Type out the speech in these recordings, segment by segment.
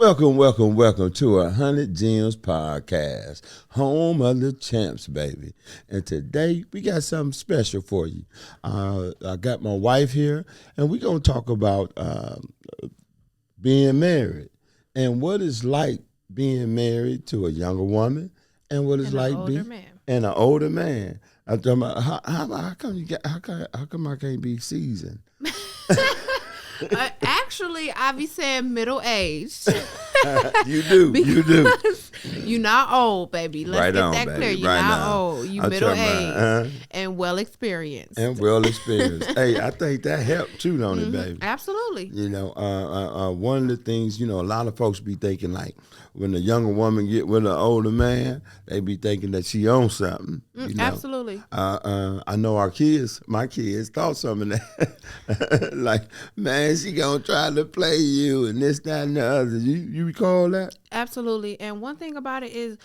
Welcome to 100 Gems podcast, home of the champs, baby. And today we got something special for you. I got my wife here, and we're going to talk about being married and what it's like being married to a younger woman and what it's like being an older man. I'm talking about how come I can't be seasoned? Actually, I be saying middle-aged. You do. You're not old, baby. Let's right get on, that baby. clear. You're right not now. old. You middle-aged and well-experienced. Hey, I think that helped too, don't it, baby? Absolutely. You know, one of the things, a lot of folks be thinking like when a younger woman get with an older man, they be thinking that she owns something. Absolutely. I know my kids thought some of that. Like, man, she gonna try to play you and this, that, and the other. You recall that? Absolutely. And one thing about it is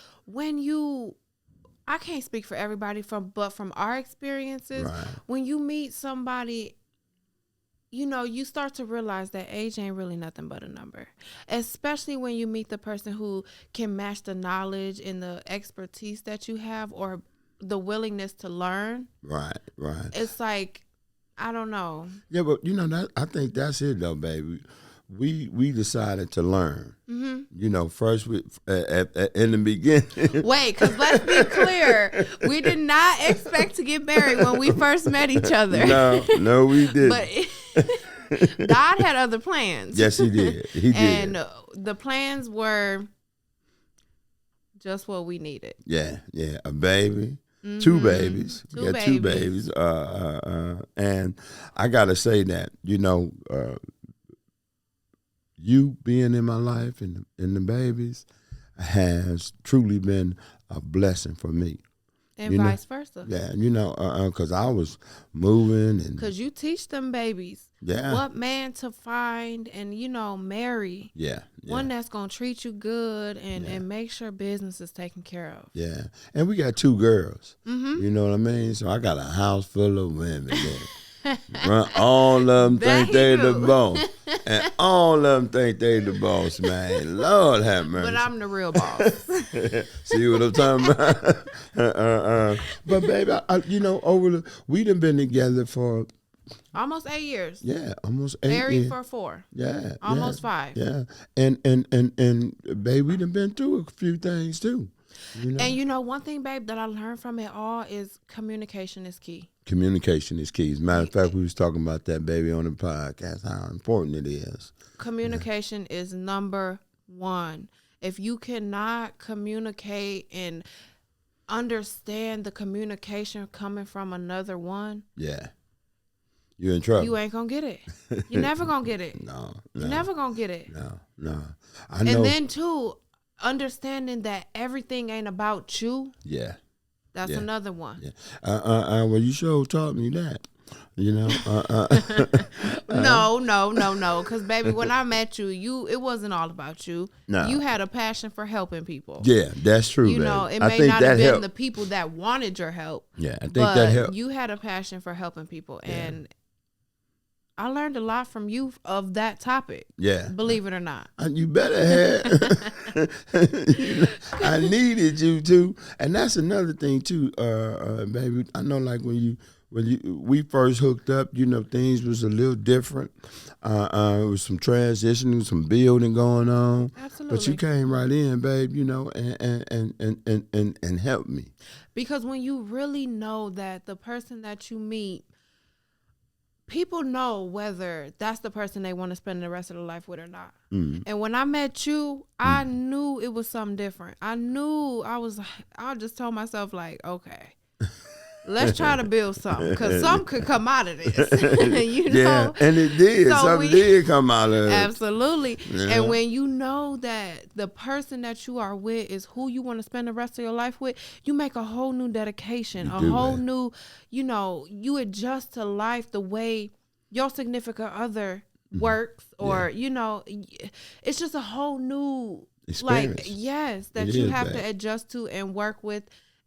I can't speak for everybody but from our experiences, right. When you meet somebody, you start to realize that age ain't really nothing but a number, especially when you meet the person who can match the knowledge and the expertise that you have or the willingness to learn. Right. It's like, I don't know. Yeah, but that I think that's it though, baby. We decided to learn. Mm-hmm. First in the beginning. Wait, because let's be clear, we did not expect to get married when we first met each other. No, we didn't. But God had other plans. Yes, He did. He did. And the plans were just what we needed. Yeah, a baby. Mm-hmm. Two babies. Two babies. And I gotta say that, you being in my life and the babies has truly been a blessing for me. And vice versa. Yeah, because I was moving and because you teach them babies what man to find and marry. Yeah. One that's gonna treat you good and make sure business is taken care of. Yeah, and we got two girls. Mm-hmm. You know what I mean? So I got a house full of women. All of them think they the boss, and all of them think they the boss, man. Lord have mercy. But I'm the real boss. See what I'm talking about? But baby, we done been together for almost 8 years. Yeah, almost 8 Married years. for 4. Yeah, almost 5. Yeah, and baby, we done been through a few things too. And one thing, babe, that I learned from it all is communication is key. Communication is key. As a matter of fact, we was talking about that, baby, on the podcast, how important it is. Communication is number one. If you cannot communicate and understand the communication coming from another one, you're in trouble. You ain't gonna get it. You're never gonna get it. No. You're never gonna get it. No. I know. And then too, understanding that everything ain't about you. Yeah. That's another one. Yeah. Well, you sure taught me that. No. Because, baby, when I met you, it wasn't all about you. No. You had a passion for helping people. Yeah, that's true, baby. It may not have been the people that wanted your help. Yeah, I think that helped. You had a passion for helping people. Yeah. And I learned a lot from you of that topic. Yeah. Believe it or not. You better have. I needed you too. And that's another thing too, baby. I know like when we first hooked up, things was a little different. It was some transitioning, some building going on. Absolutely. But you came right in, babe, and helped me. Because when you really know that the person that you meet, people know whether that's the person they want to spend the rest of their life with or not. Mm. And when I met you, I knew it was something different. I just told myself like, okay, let's try to build something because something could come out of this. Yeah, and it did. So something did come out of it. Absolutely. Yeah. And when you know that the person that you are with is who you want to spend the rest of your life with, you make a whole new dedication, new, you adjust to life the way your significant other works or, it's just a whole new experience. that you have to adjust to and work with.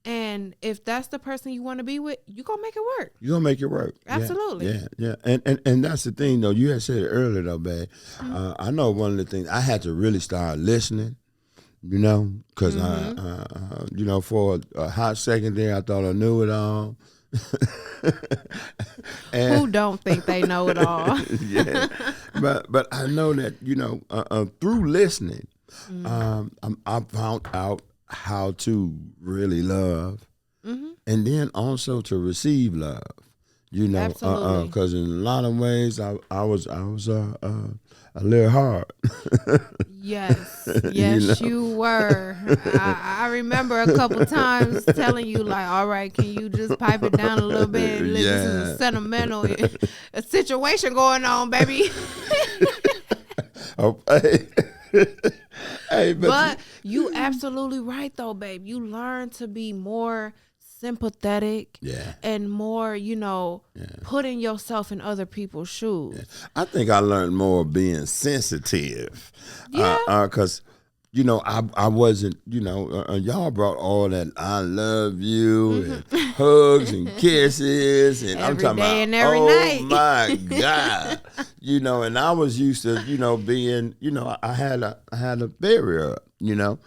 And if that's the person you want to be with, you gonna make it work. You're gonna make it work. Absolutely. Yeah. And that's the thing though. You had said it earlier though, babe. I know one of the things I had to really start listening. You know, because you know, for a hot second there, I thought I knew it all. Who don't think they know it all? Yeah, but I know that, you know, through listening, I found out how to really love, and then also to receive love. You know, because in a lot of ways, I was a little hard. Yes, you were. I remember a couple times telling you, like, all right, can you just pipe it down a little bit? This is a sentimental a situation going on, baby. Okay. Hey, but you absolutely right, though, babe. You learn to be more sympathetic and more, you know, putting yourself in other people's shoes. I think I learned more being sensitive. Because, you know, I wasn't, you know, y'all brought all that I love you and hugs and kisses. And every I'm talking day about, and every night. My God. You know, and I was used to, you know, being, you know, I had a barrier, you know,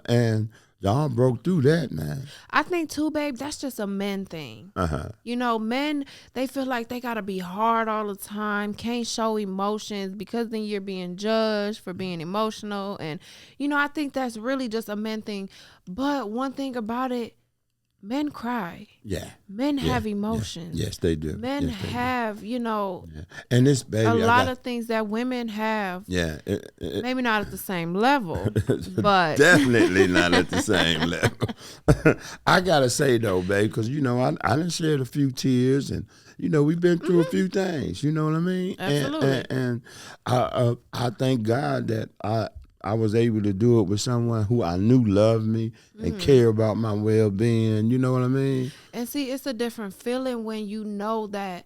and y'all broke through that, man. I think too, babe, that's just a men thing. You know, men, they feel like they gotta be hard all the time, can't show emotions because then you're being judged for being emotional. And, you know, I think that's really just a men thing. But one thing about it, men cry. Yeah. Men have emotions. Yes, they do. Men have, you know, and this baby, a lot of things that women have. Yeah. Maybe not at the same level, but definitely not at the same level. I gotta say though, babe, because you know I done shed a few tears, and you know we've been through a few things. You know what I mean? Absolutely. And I thank God that I was able to do it with someone who I knew loved me and cared about my well-being. You know what I mean? And see, it's a different feeling when you know that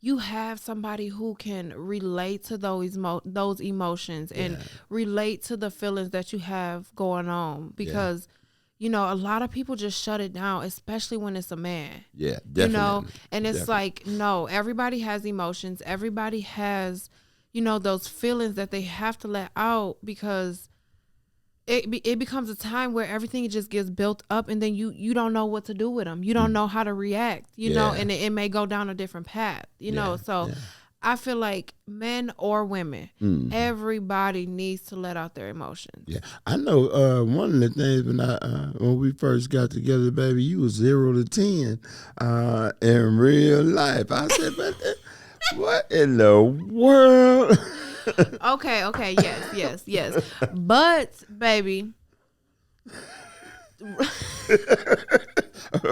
you have somebody who can relate to those emotions and relate to the feelings that you have going on. Because, you know, a lot of people just shut it down, especially when it's a man. Yeah, definitely. You know, and it's like, no, everybody has emotions. Everybody has, you know, those feelings that they have to let out, because it becomes a time where everything just gets built up, and then you don't know what to do with them. You don't know how to react, you know, and it may go down a different path, you know. So I feel like men or women, everybody needs to let out their emotions. Yeah, I know one of the things when we first got together, baby, you was 0 to 10 in real life. I said, but what in the world? Okay, yes. But, baby.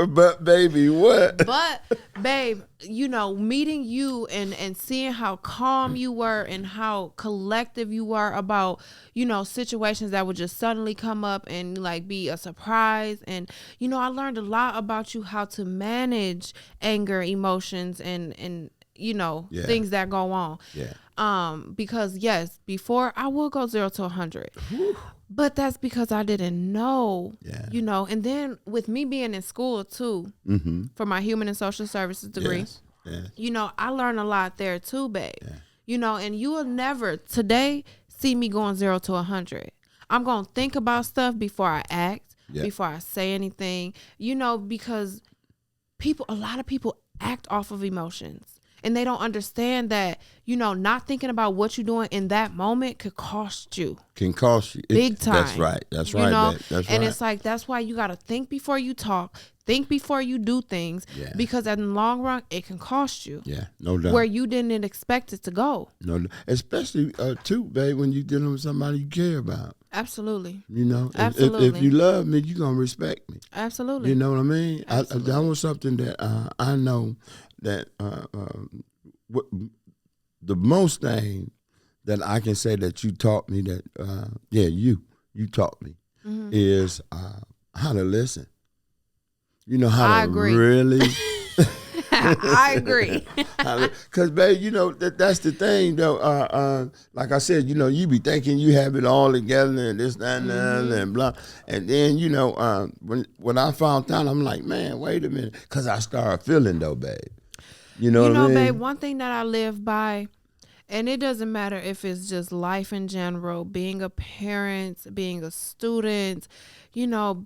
But, baby, what? But, babe, you know, meeting you and seeing how calm you were and how collective you were about, you know, situations that would just suddenly come up and, like, be a surprise. And, you know, I learned a lot about you, how to manage anger, emotions, and you know, things that go on. Because yes, before I would go 0 to 100, but that's because I didn't know, you know. And then with me being in school too, for my human and social services degree, you know, I learned a lot there too, babe. You know, and you will never today see me going 0 to 100. I'm going to think about stuff before I act, before I say anything, you know, because a lot of people act off of emotions. And they don't understand that, you know, not thinking about what you're doing in that moment could cost you. Can cost you. Big time. That's right. That's right, know? Babe. That's and right. It's like, that's why you got to think before you talk. Think before you do things. Because in the long run, it can cost you. Yeah, no doubt. Where you didn't expect it to go. No, especially, too, babe, when you're dealing with somebody you care about. Absolutely. You know, Absolutely. If you love me, you're going to respect me. Absolutely. You know what I mean? That was something that I know that the most thing that I can say that you taught me that, you taught me is how to listen. You know how to really I agree. Because, babe, you know, that's the thing, though. Like I said, you know, you be thinking you have it all together and this, that, and that, and blah. And then, you know, when I found out, I'm like, man, wait a minute. Because I started feeling, though, babe. You know what I mean? Babe, one thing that I live by, and it doesn't matter if it's just life in general, being a parent, being a student, you know,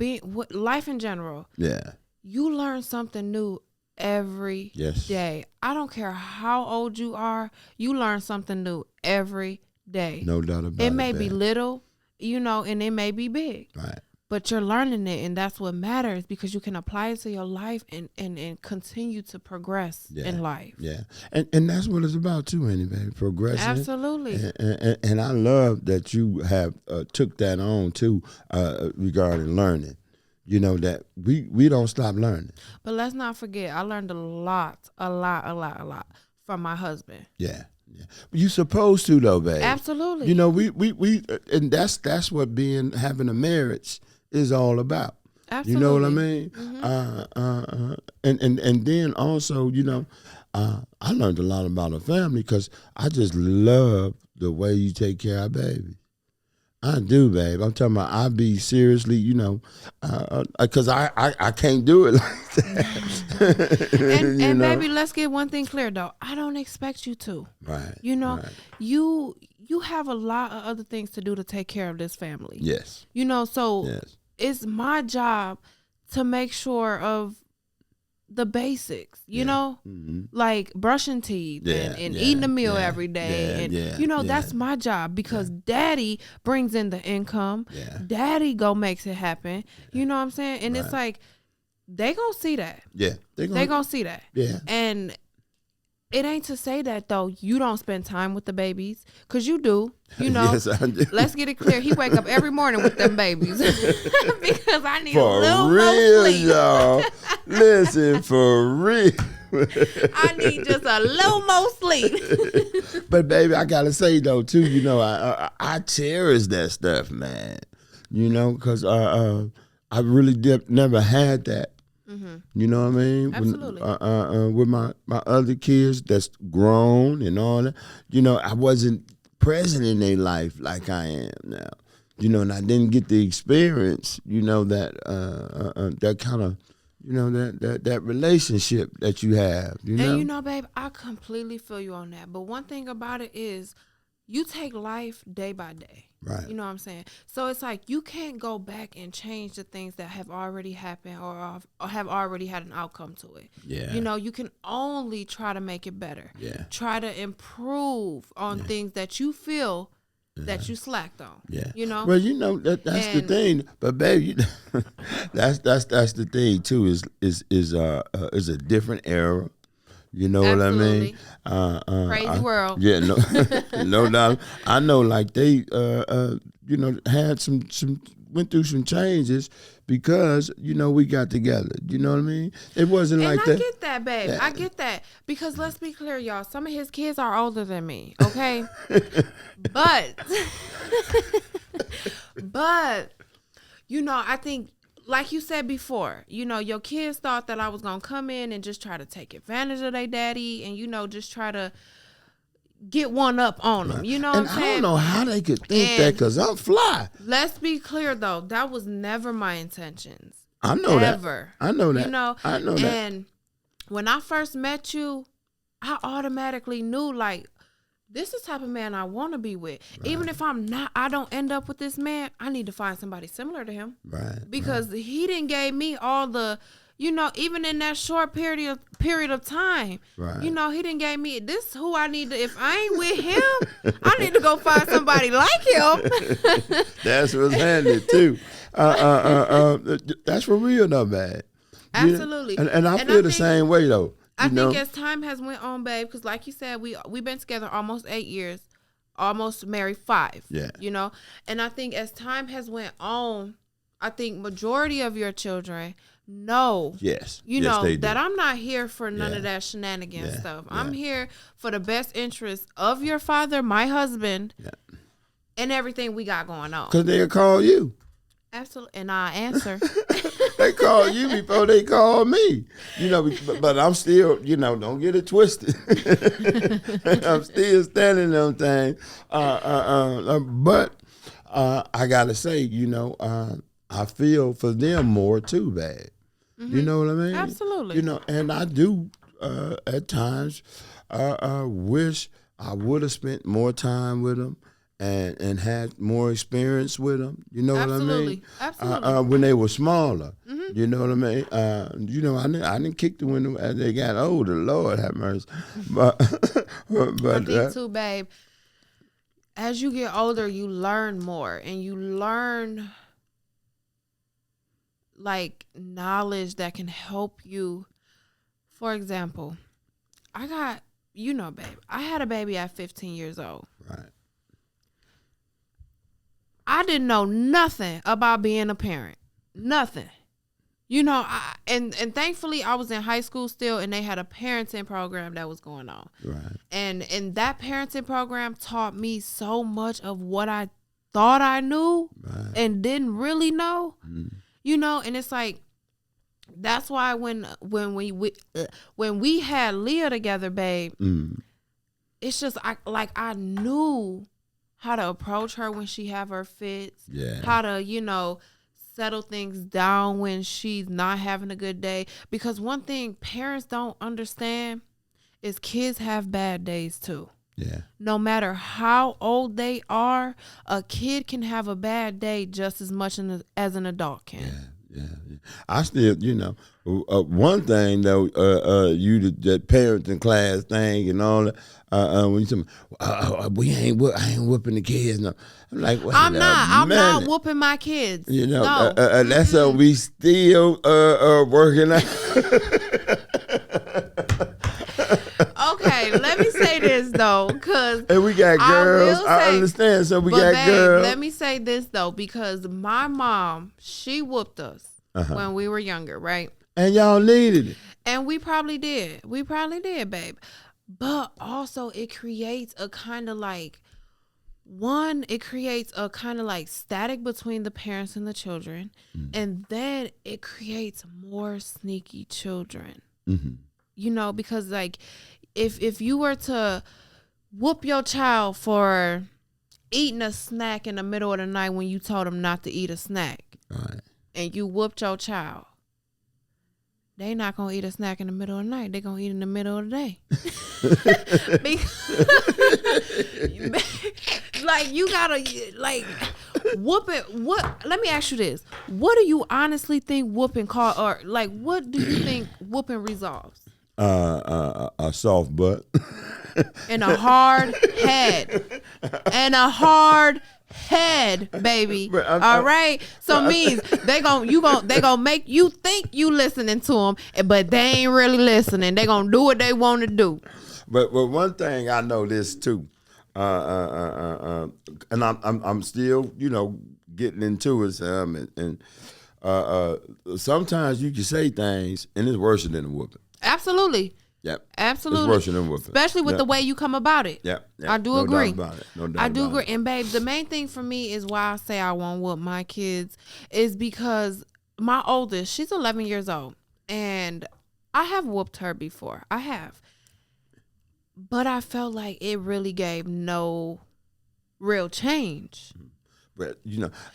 life in general. Yeah. You learn something new every day. I don't care how old you are. You learn something new every day. No doubt about it. It may be little, you know, and it may be big. Right. But you're learning it, and that's what matters because you can apply it to your life and continue to progress in life. Yeah, and that's what it's about too, anyway, progressing. Absolutely. And I love that you have took that on too regarding learning. You know, that we don't stop learning. But let's not forget, I learned a lot from my husband. Yeah. You supposed to though, babe. Absolutely. You know, we and that's what having a marriage is all about. Absolutely. You know what I mean? Mm-hmm. And then also, you know, I learned a lot about a family because I just love the way you take care of baby. I do, babe. I'm talking about I be seriously, you know, because I can't do it like that. and baby, let's get one thing clear though. I don't expect you to. Right. You know, right. you have a lot of other things to do to take care of this family. Yes. You know, so it's my job to make sure of the basics, you know, like brushing teeth and eating a meal every day. And, you know, that's my job because daddy brings in the income. Yeah. Daddy makes it happen. You know what I'm saying? And it's like, they gonna see that. Yeah. They gonna see that. Yeah. And it ain't to say that, though, you don't spend time with the babies. Because you do. You know. Yes, I do. Let's get it clear. He wake up every morning with them babies. Because I need a little more sleep. Y'all. Listen, for real. I need just a little more sleep. But, baby, I got to say, though, too, you know, I cherish that stuff, man. You know, because I really never had that. Mm-hmm. You know what I mean? Absolutely. With my other kids that's grown and all that, you know, I wasn't present in their life like I am now. You know, and I didn't get the experience, you know, that kind of, you know, that relationship that you have. You know? And you know, babe, I completely feel you on that. But one thing about it is you take life day by day. Right. You know what I'm saying? So it's like you can't go back and change the things that have already happened or have already had an outcome to it. Yeah. You know, you can only try to make it better. Yeah. Try to improve on things that you feel that you slacked on. Yeah. You know? Well, you know, that's the thing. But babe, that's the thing too, is a different era. You know Absolutely. what I mean? Crazy world. Yeah, no doubt. I know, like they, you know, had some went through some changes because you know we got together. You know what I mean? It wasn't like that. I get that, babe. Yeah. I get that because let's be clear, y'all. Some of his kids are older than me. Okay, but you know, I think. Like you said before, you know, your kids thought that I was going to come in and just try to take advantage of their daddy and, you know, just try to get one up on them. You know what I'm saying? I don't know how they could think that because I'm fly. Let's be clear, though. That was never my intentions. I know ever. That. I know that. You know? I know that. And when I first met you, I automatically knew, like, this is the type of man I want to be with. Right. Even if I don't end up with this man, I need to find somebody similar to him. Right. Because he didn't give me all the, you know, even in that short period of time, right. You know, he didn't give me, this who I need to, if I ain't with him, I need to go find somebody like him. That's what's handy too. That's for real though, man. Absolutely. And I feel the same way though. I think as time has went on, babe, because like you said, we've been together almost 8 years, almost married 5. Yeah. You know, and I think as time has went on, I think majority of your children know, you know, that I'm not here for none of that shenanigans stuff. Yeah. I'm here for the best interest of your father, my husband, and everything we got going on. Because they'll call you. Absolutely. And I answer. They call you before they call me. But I'm still, don't get it twisted. I'm still standing on things. But I gotta say, I feel for them more too bad. Mm-hmm. You know what I mean? Absolutely. And I do at times wish I would have spent more time with them. And had more experience with them, you know what I mean? Absolutely. When they were smaller, you know what I mean? I didn't kick the window as they got older. Lord have mercy. But I think too, babe. As you get older, you learn more, and you learn like knowledge that can help you. For example, babe, I had a baby at 15 years old. Right. I didn't know nothing about being a parent. Nothing. And thankfully I was in high school still, and they had a parenting program that was going on. Right. And that parenting program taught me so much of what I thought I knew and didn't really know. And it's like, that's why when we had Leah together, babe, it's just I knew how to approach her when she have her fits, how to, settle things down when she's not having a good day. Because one thing parents don't understand is kids have bad days too. Yeah. No matter how old they are, a kid can have a bad day just as much as an adult can. Yeah. I still, one thing though, that parenting class thing and all that. When you tell me, I ain't whooping the kids. No, I'm like, I'm not whooping my kids. No. That's how we still working out. Okay, let me say this though, because we got girls. I understand. So we got girls. Let me say this though, because my mom, she whooped us when we were younger, right? And y'all needed it. And we probably did. Babe. But also it creates a kind of like static between the parents and the children. And then it creates more sneaky children. Mm-hmm. Because like if you were to whoop your child for eating a snack in the middle of the night when you told them not to eat a snack, right, and you whooped your child, they not gonna eat a snack in the middle of the night. They gonna eat in the middle of the day. Like you gotta whoop it. What? Let me ask you this: what do you honestly think whooping call, or like what do you think whooping resolves? A soft butt and a hard head baby. All right, so means they gonna make you think you listening to them, but they ain't really listening. They gonna do what they want to do. But one thing I know this too, and I'm still getting into it, Sam, and sometimes you can say things and it's worse than a whooping. Absolutely. Yep. Absolutely. It's worse than whooping. Especially with the way you come about it. Yep. I do agree. No doubt about it. No doubt I do agree. It. And babe, the main thing for me is why I say I won't whoop my kids is because my oldest, she's 11 years old, and I have whooped her before. I have. But I felt like it really gave no real change. But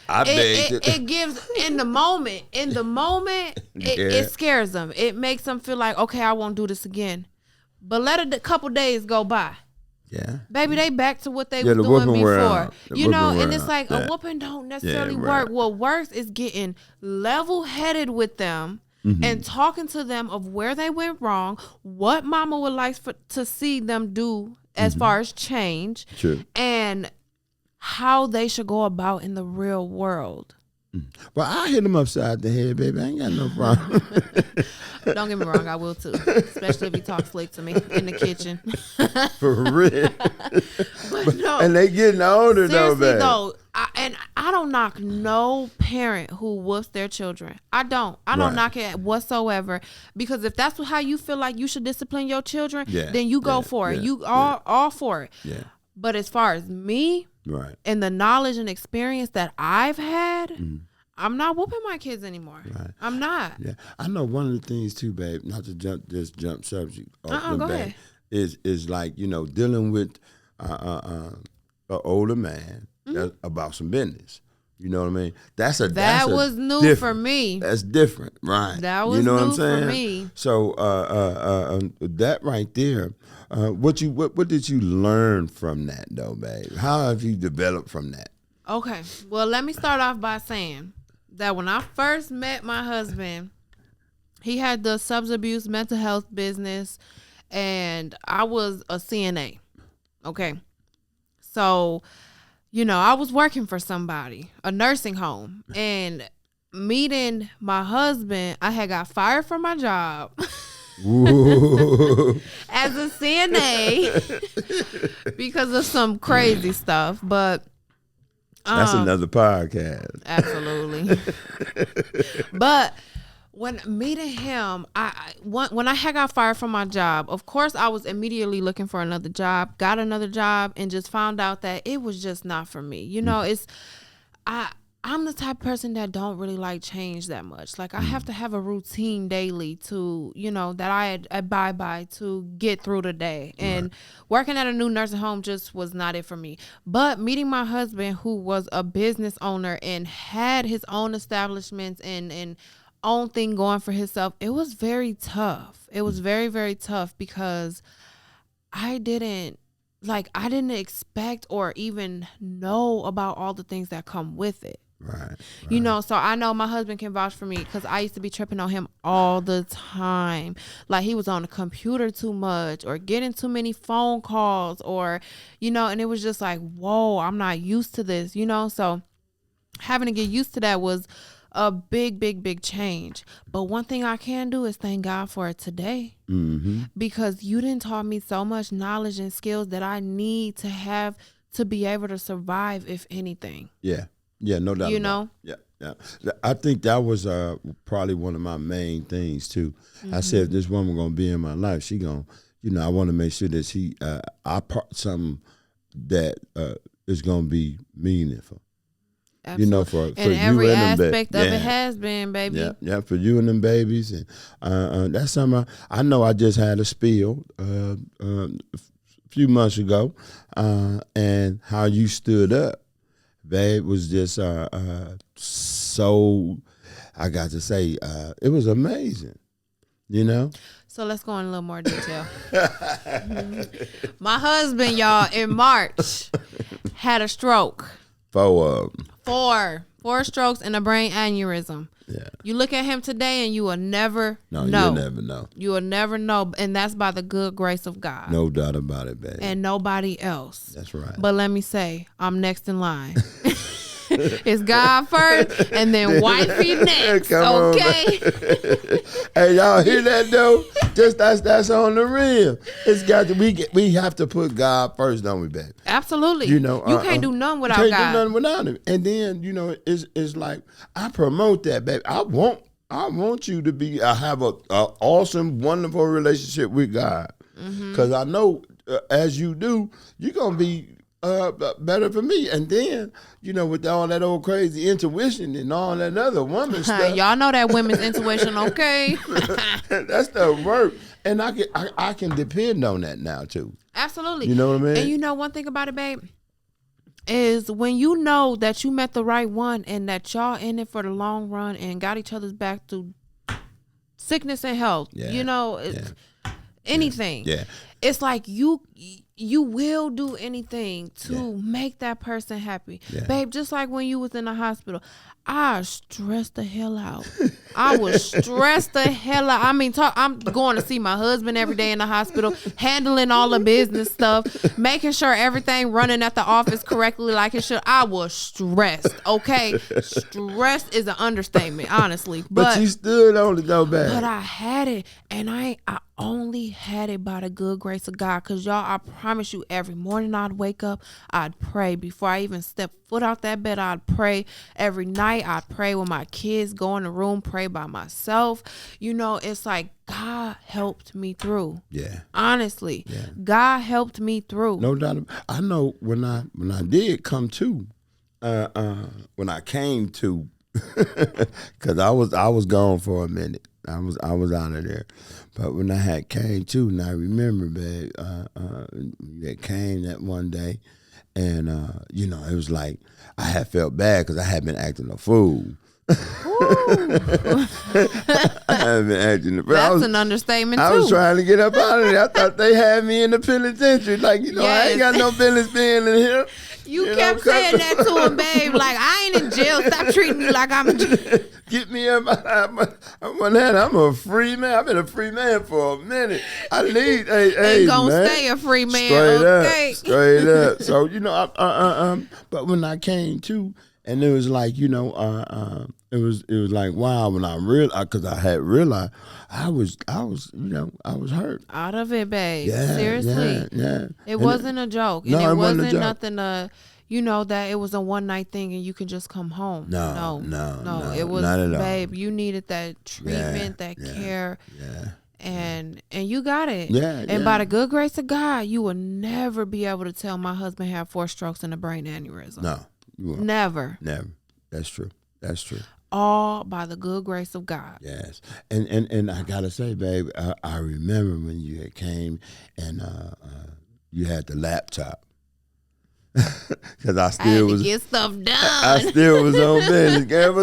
I begged it gives in the moment. It scares them. It makes them feel like, okay, I won't do this again. But let a couple days go by. Yeah, baby, they back to what they were doing before. And it's like a whooping don't necessarily work. What works is getting level-headed with them. Mm-hmm. And talking to them of where they went wrong, what mama would like to see them do as far as change, and how they should go about in the real world. Well, I hit them upside the head, baby. I ain't got no problem. Don't get me wrong, I will too. Especially if he talks slick to me in the kitchen. For real. But no. And they getting older though, baby. Though, I don't knock no parent who whoops their children. I don't knock it whatsoever. Because if that's how you feel like you should discipline your children, then you go for it. You are all for it. Yeah. But as far as me, and the knowledge and experience that I've had, I'm not whooping my kids anymore. Right. I'm not. Yeah, I know one of the things too, babe. Not to jump subject. Go ahead. Is like dealing with an older man that's about some business. You know what I mean? That was new for me. That's different, right? That was new what I'm saying? For me. So that right there, what did you learn from that though, babe? How have you developed from that? Okay, well, let me start off by saying that when I first met my husband, he had the substance abuse mental health business, and I was a CNA. Okay, so I was working for somebody, a nursing home, and meeting my husband, I had got fired from my job as a CNA because of some crazy stuff, but that's another podcast. Absolutely. But when meeting him, when I had got fired from my job, of course I was immediately looking for another job, got another job, and just found out that it was just not for me. I'm the type of person that don't really like change that much. Like I have to have a routine daily to, that I abide by to get through the day. And working at a new nursing home just was not it for me. But meeting my husband, who was a business owner and had his own establishments and own thing going for himself, it was very tough. It was very, very tough because I didn't expect or even know about all the things that come with it. Right. So I know my husband can vouch for me because I used to be tripping on him all the time. Like he was on the computer too much or getting too many phone calls or, and it was just like, whoa, I'm not used to this, So having to get used to that was a big, big, big change. But one thing I can do is thank God for it today. Mm-hmm. Because you didn't taught me so much knowledge and skills that I need to have to be able to survive, if anything. Yeah. Yeah, no doubt. Yeah. I think that was probably one of my main things too. Mm-hmm. I said, if this woman gonna be in my life, she gonna, I want to make sure that I part something that is gonna be meaningful. Absolutely. For and you every and them aspect of it has been, baby. Yeah, for you and them babies, and that's something I know. I just had a spill a few months ago, and how you stood up. Babe, was just so, I got to say, it was amazing, So let's go in a little more detail. My husband, y'all, in March, had a stroke. 4 of them. 4 strokes and a brain aneurysm. Yeah. You look at him today and you will never know. You'll never know. You will never know. And that's by the good grace of God. No doubt about it, baby. And nobody else. That's right. But let me say, I'm next in line. It's God first and then wifey next. Okay. Hey, y'all hear that though? Just that's on the real. It's got to we have to put God first, don't we, baby? Absolutely. You can't do nothing without God. You can't do nothing without him. And then, it's like I promote that, baby. I want you to have a awesome, wonderful relationship with God. Because I know as you do, you're gonna be better for me. And then, with all that old crazy intuition and all that other woman stuff. Y'all know that women's intuition, okay? That stuff work. And I can depend on that now too. Absolutely. You know what I mean? And one thing about it, babe, is when you know that you met the right one and that y'all in it for the long run and got each other's back through sickness and health, anything. Yeah. It's like you will do anything to make that person happy. Yeah. Babe, just like when you was in the hospital, I stressed the hell out. I was stressed the hell out. I mean, I'm going to see my husband every day in the hospital, handling all the business stuff, making sure everything running at the office correctly like it should. I was stressed, okay? Stressed is an understatement, honestly. But you stood on it though, babe. But I had it, and I only had it by the good grace of God. Because, y'all, I promise you, every morning I'd wake up, I'd pray. Before I even step foot out that bed, I'd pray. Every night I'd pray when my kids go in the room, pray by myself. It's like God helped me through. Yeah. Honestly. Yeah. God helped me through. No doubt. I know when I did come to, when I came to, Cause I was gone for a minute. I was out of there. But when I had came to, and I remember, babe, it came that one day, and it was like I had felt bad because I had been acting a fool. I had been acting. That's an understatement too. I was trying to get up out of there. I thought they had me in the penitentiary. Like, I ain't got no business being in here. You kept saying that to him, babe. Like, I ain't in jail. Stop treating me like I'm in jail. Get me up. I'm a free man. I've been a free man for a minute. I need, ain't gonna stay a free man. Straight up. So, but when I came to, and it was like, it was like, wow, when I realized, because I had realized I was hurt. Out of it, babe. Yeah, seriously. Yeah. It wasn't a joke. No, and it wasn't a joke. Nothing that it was a one night thing and you can just come home. No. It was, not at all. Babe, you needed that treatment, care. Yeah. And you got it. Yeah. And by the good grace of God, you will never be able to tell my husband had 4 strokes and a brain aneurysm. No. You won't. Never. That's true. All by the good grace of God. Yes. And I gotta say, babe, I remember when you had came and you had the laptop. Because I still was get stuff done. I still was on business. Girl,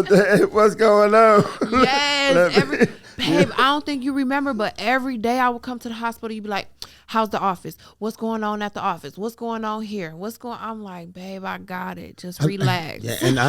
what's going on? Yes. Babe, I don't think you remember, but every day I would come to the hospital, you'd be like, how's the office? What's going on at the office? What's going on here? I'm like, babe, I got it. Just relax. Yeah, and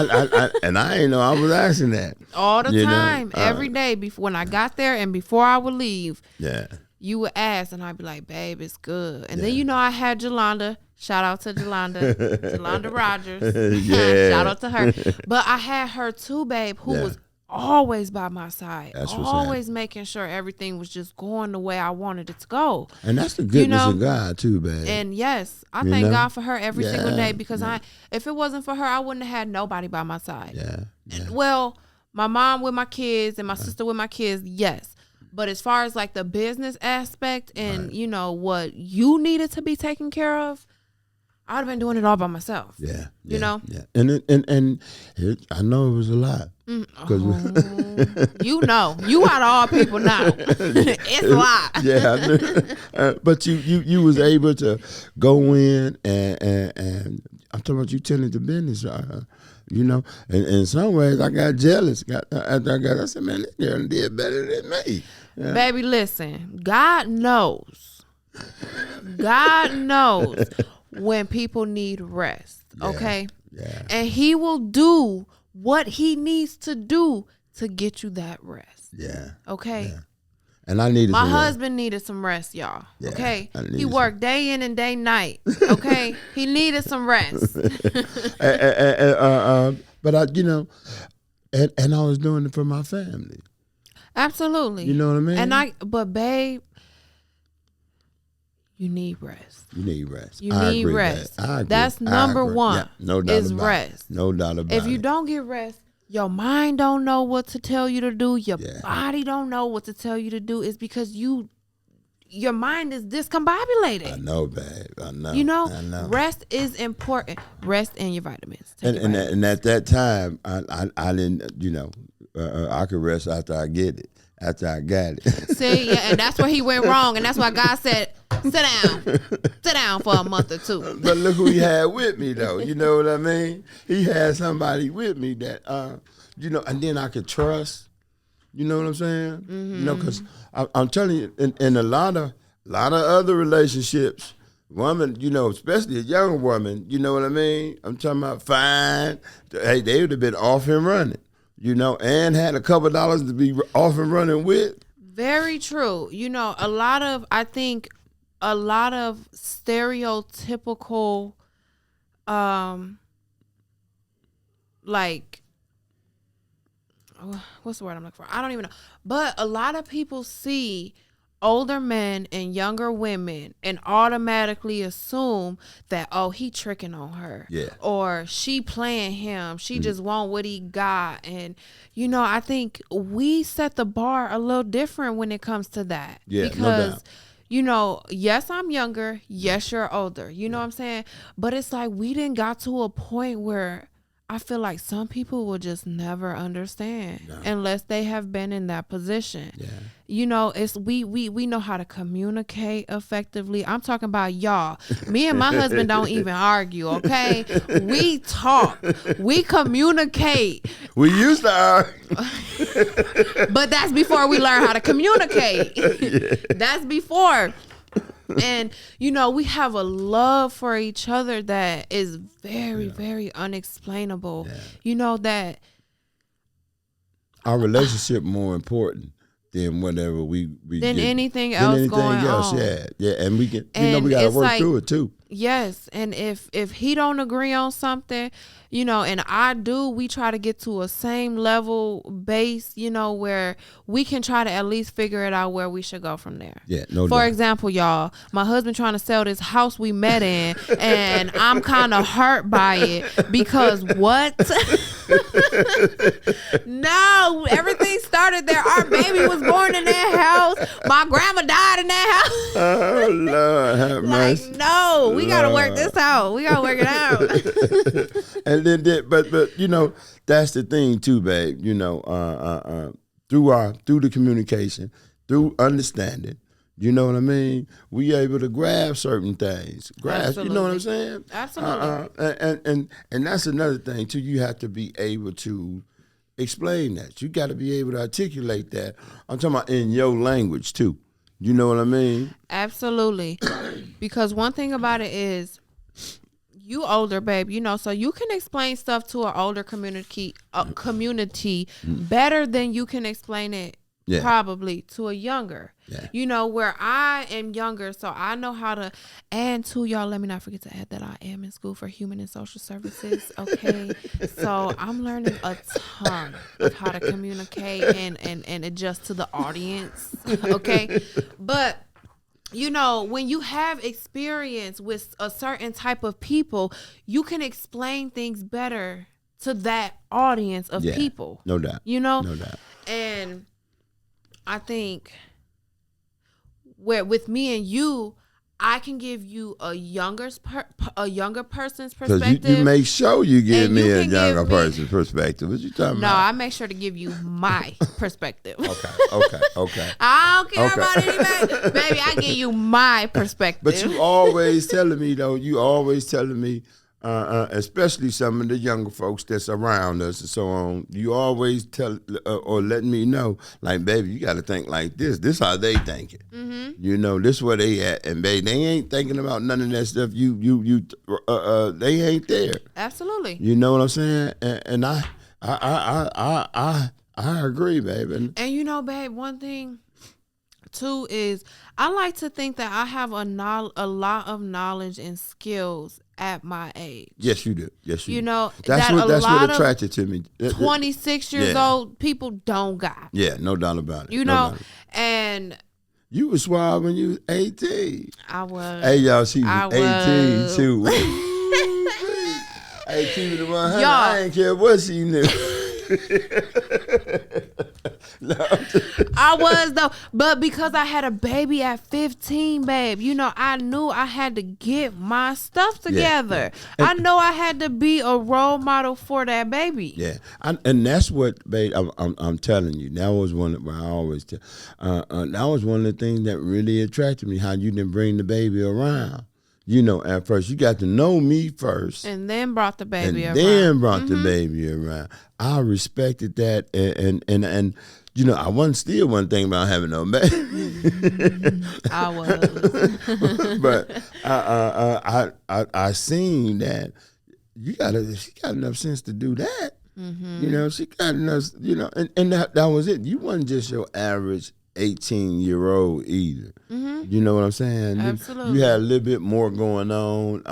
I ain't know I was asking that. All the time, every day before when I got there and before I would leave. Yeah. You would ask and I'd be like, babe, it's good. And then I had Jolanda. Shout out to Jolanda Rogers. Yeah. Shout out to her. But I had her too, babe, who was always by my side. That's always making sure everything was just going the way I wanted it to go. And that's the goodness of God too, babe. And yes, I thank God for her every single day because if it wasn't for her, I wouldn't have had nobody by my side. Yeah. Well, my mom with my kids and my sister with my kids, yes. But as far as like the business aspect and what you needed to be taken care of, I would have been doing it all by myself. Yeah. Yeah. And I know it was a lot. You out of all people know. It's a lot. Yeah. But you was able to go in and I'm talking about you tending to business. And in some ways I got jealous. I said, man, this girl did better than me. Yeah. Baby, listen, God knows when people need rest, okay? Yeah. And he will do what he needs to do to get you that rest. Yeah. Okay? Yeah. And I needed my husband needed some rest, y'all. Yeah, okay? He worked day in and day night. Okay? He needed some rest. But I I was doing it for my family. Absolutely. You know what I mean? But babe, you need rest. You need rest. You need rest. I agree. That's number one. Yeah, no doubt is about rest. It. No doubt about it. If you don't get rest, your mind don't know what to tell you to do. Your body don't know what to tell you to do. It's because your mind is discombobulated. I know, babe. I know. I know. Rest is important. Rest and your vitamins. And at that time, I didn't, I could rest after I get it. After I got it. See, and that's where he went wrong. And that's why God said, sit down for a month or two. But look who he had with me, though. You know what I mean? He had somebody with me that, and then I could trust. You know what I'm saying? Mm-hmm. Because I'm telling you, in a lot of other relationships, woman, especially a young woman, you know what I mean? I'm talking about fine. Hey, they would have been off and running. And had a couple dollars to be off and running with. Very true. I think a lot of stereotypical, what's the word I'm looking for? I don't even know. But a lot of people see older men and younger women and automatically assume that, he tricking on her. Yeah. Or she playing him. She just want what he got. And, I think we set the bar a little different when it comes to that. Yeah, because, no doubt. Yes, I'm younger. Yes, you're older. You know what I'm saying? But it's like we didn't got to a point where I feel like some people will just never understand unless they have been in that position. Yeah. You know, it's we know how to communicate effectively. I'm talking about y'all. Me and my husband don't even argue, okay? We talk. We communicate. We used to argue. But that's before we learn how to communicate. Yeah. That's before. And, you know, we have a love for each other that is very, very unexplainable. Yeah. You know, that our relationship more important than whatever we than anything else going on. Yeah. And we can, you know, we got to work through it too. Yes. And if he don't agree on something, you know, and I do, we try to get to a same level base, you know, where we can try to at least figure it out where we should go from there. Yeah, no For doubt. example, y'all, my husband trying to sell this house we met in, and I'm kind of hurt by it because what? No, everything started there. Our baby was born in that house. My grandma died in that house. Oh, Lord, have mercy. Like, no, we got to work this out. We got to work it out. And then, but you know, that's the thing too, babe. You know, through the communication, through understanding, you know what I mean. We able to grab certain things, Absolutely. You know what I'm saying? Absolutely. And that's another thing too. You have to be able to explain that. You got to be able to articulate that. I'm talking about in your language too. You know what I mean? Absolutely. Because one thing about it is, you older, babe, you know, so you can explain stuff to an older community better than you can explain it probably to a younger. Yeah. You know, where I am younger, so I know how to, and to y'all, let me not forget to add that I am in school for human and social services, okay? So I'm learning a ton of how to communicate and adjust to the audience, okay? But you know, when you have experience with a certain type of people, you can explain things better to that audience of people. No doubt. You know? No doubt. And I think with me and you, I can give you a younger person's perspective. Because you make sure you give me a younger person's perspective. What you talking about? No, I make sure to give you my perspective. Okay. I don't care about anybody. Baby, I give you my perspective. But you always telling me, though, especially some of the younger folks that's around us and so on, you always tell or let me know, like, baby, you got to think like this. This how they thinking. Mm-hmm. You know, this where they at. And, baby, they ain't thinking about none of that stuff. They ain't there. Absolutely. You know what I'm saying? And I agree, baby. And you know, babe, one thing too is I like to think that I have a lot of knowledge and skills at my age. Yes, you do. Yes, you do. Know, that's what attracted to me. 26 years old people don't got. Yeah, no doubt about it. You know, and you was suave when you was 18. I was. Hey, y'all, she was 18 too. Hey, keep it 100. I ain't care what she knew. No. I was though, but because I had a baby at 15, babe, you know, I knew I had to get my stuff together. Yeah. I know I had to be a role model for that baby. Yeah, and that's what, babe, I'm telling you. That was one of I always tell. That was one of the things that really attracted me. How you didn't bring the baby around. You know, at first, you got to know me first. And then brought the baby around. The baby around. I respected that. And you know, I wasn't thinking about having no baby. I was. But I seen that she got enough sense to do that. Mm-hmm. You know, she got enough, you know, and that was it. You wasn't just your average 18-year-old either. Mm-hmm. You know what I'm saying? Absolutely. You had a little bit more going on,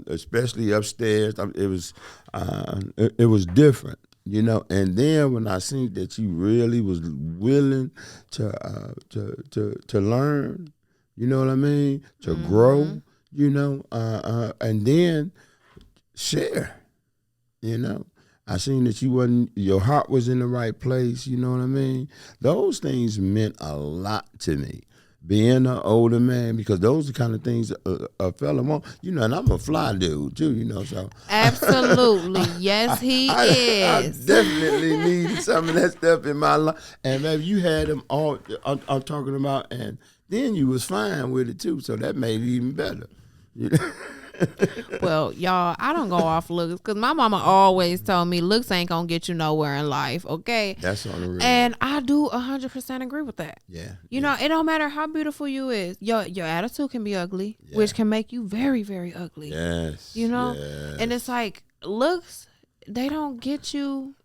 especially upstairs. It was different, you know. And then when I seen that you really was willing to learn, you know what I mean, to grow, you know, and then share, you know. I seen that your heart was in the right place, you know what I mean? Those things meant a lot to me. being an older man, because those are the kind of things a fella want. You know, and I'm a fly dude too, you know, so. Absolutely. Yes, he is. I definitely need some of that stuff in my life. And maybe you had them all I'm talking about, and then you was fine with it too, so that made it even better. You know? Well, y'all, I don't go off looks because my mama always told me looks ain't gonna get you nowhere in life, okay? That's on the real. And I do 100% agree with that. Yeah. You know, it don't matter how beautiful you is. Your attitude can be ugly, which can make you very, very ugly. Yes. You know? Yes. And it's like looks, they don't get you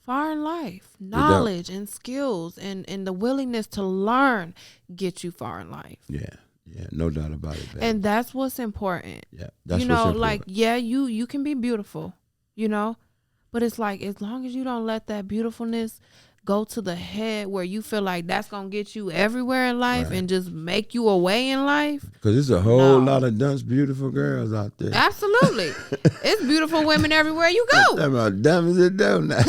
far in life. Knowledge and skills and the willingness to learn get you far in life. Yeah. Yeah, no doubt about it, baby. And that's what's important. Yeah, that's you know, what's important. like, yeah, you can be beautiful, you know, but it's like as long as you don't let that beautifulness go to the head where you feel like that's gonna get you everywhere in life and just make you away in life. Because there's a whole lot of dunce beautiful girls out there. Absolutely, it's beautiful women everywhere you go. That's about dumb as it do now.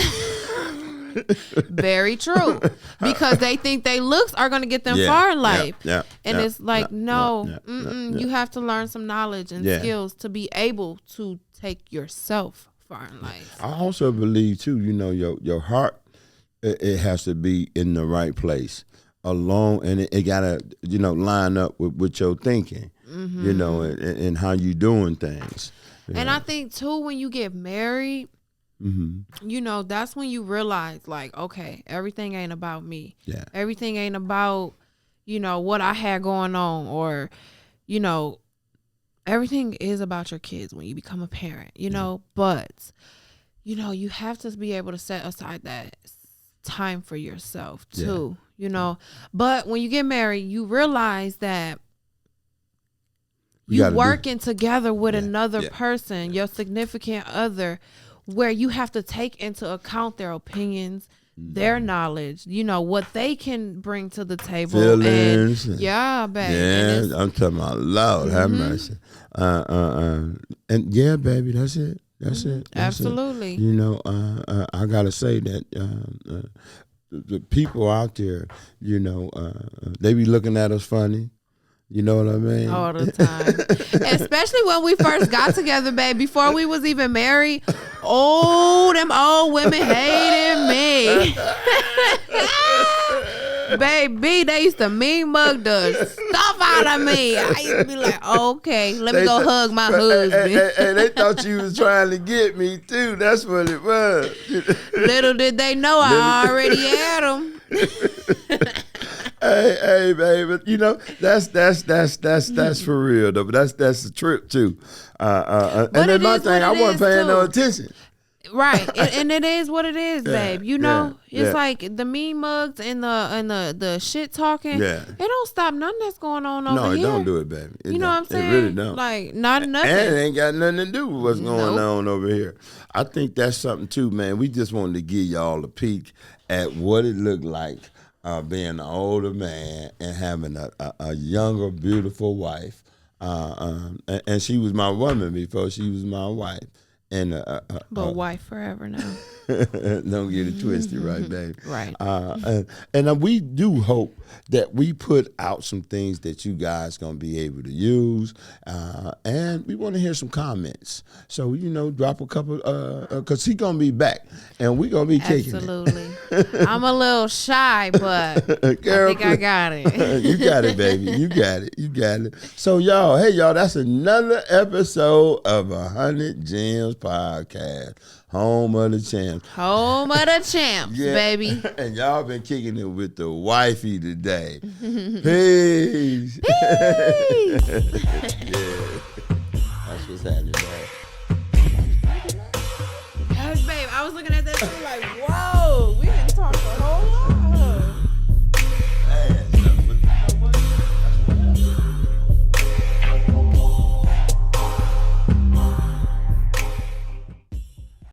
Very true, because they think they looks are going to get them far in life, and it's like you have to learn some knowledge and skills to be able to take yourself far in life. I also believe too, you know, your heart, it has to be in the right place alone, and it gotta, you know, line up with your thinking, you know, and how you doing things. And I think too, when you get married, you know, that's when you realize, like, okay, everything ain't about me. Yeah. Everything ain't about, you know, what I had going on, or, you know, everything is about your kids when you become a parent, you know, but, you know, you have to be able to set aside that time for yourself too, you know. But when you get married, you realize that you working together with another person, your significant other, where you have to take into account their opinions, their knowledge, you know, what they can bring to the table. Feelings. Baby. Yeah, I'm talking about Lord, have mercy. And yeah, baby, that's it. That's it. Absolutely. You know, I gotta say that the people out there, you know, they be looking at us funny. You know what I mean? All the time. Especially when we first got together, babe, before we was even married. Oh, them old women hated me. Baby, they used to mean mug the stuff out of me. I used to be like, okay, let me go hug my husband. And they thought you was trying to get me too. That's what it was. Little did they know I already had them. Hey, baby, you know, that's for real though. But that's the trip too. And then my thing, I wasn't paying no attention. Right, and it is what it is, babe. You know, it's like the mean mugs and the shit talking. Yeah, it don't stop nothing that's going on over here. No, it don't do it, baby. You know what I'm saying? It really don't. Like nothing. And it ain't got nothing to do with what's going on over here. I think that's something too, man. We just wanted to give y'all a peek at what it looked like being an older man and having a younger, beautiful wife. And she was my woman before she was my wife. And but wife forever now. Don't get it twisted, right, baby? Right. And we do hope that we put out some things that you guys gonna be able to use, and we want to hear some comments. So you know, drop a couple, cause he gonna be back, and we gonna be kicking it. Absolutely. I'm a little shy, but girl, I think I got it. You got it, baby. You got it. You got it. So y'all, hey y'all, that's another episode of 100 Gems Podcast. Home of the champs. Home of the champs, baby. And y'all been kicking it with the wifey today. Peace. Peace. Yeah. That's what's happening, man. Yes, babe. I was looking at that too like, whoa.